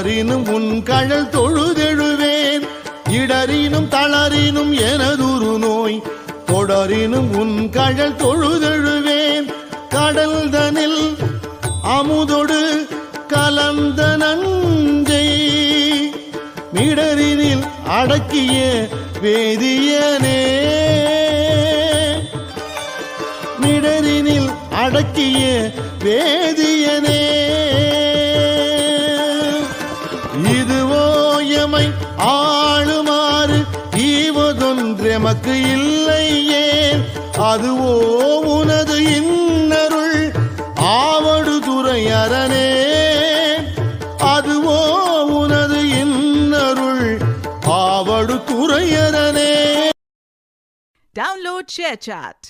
தொடரினும் உன் கழல் தொழுதெழுவேன் இடரினும் தளரினும் எனதுரு நோய் தொடரினும் உன் கழல் தொழுதெழுவேன் கடல்தனில் அமுதொடு கலந்த நஞ்சை மிடரினில் அடக்கிய வேதியனே மிடரினில் அடக்கிய வேதியனே இதுவோ எமை ஆளுமாறு ஈவதொன்றெமக்கு இல்லையே அதுவோ உனது இன்னருள் ஆவடு துறையரணே அதுவோ உனது இன்னருள் ஆவடு துறையரணே. Download ShareChat.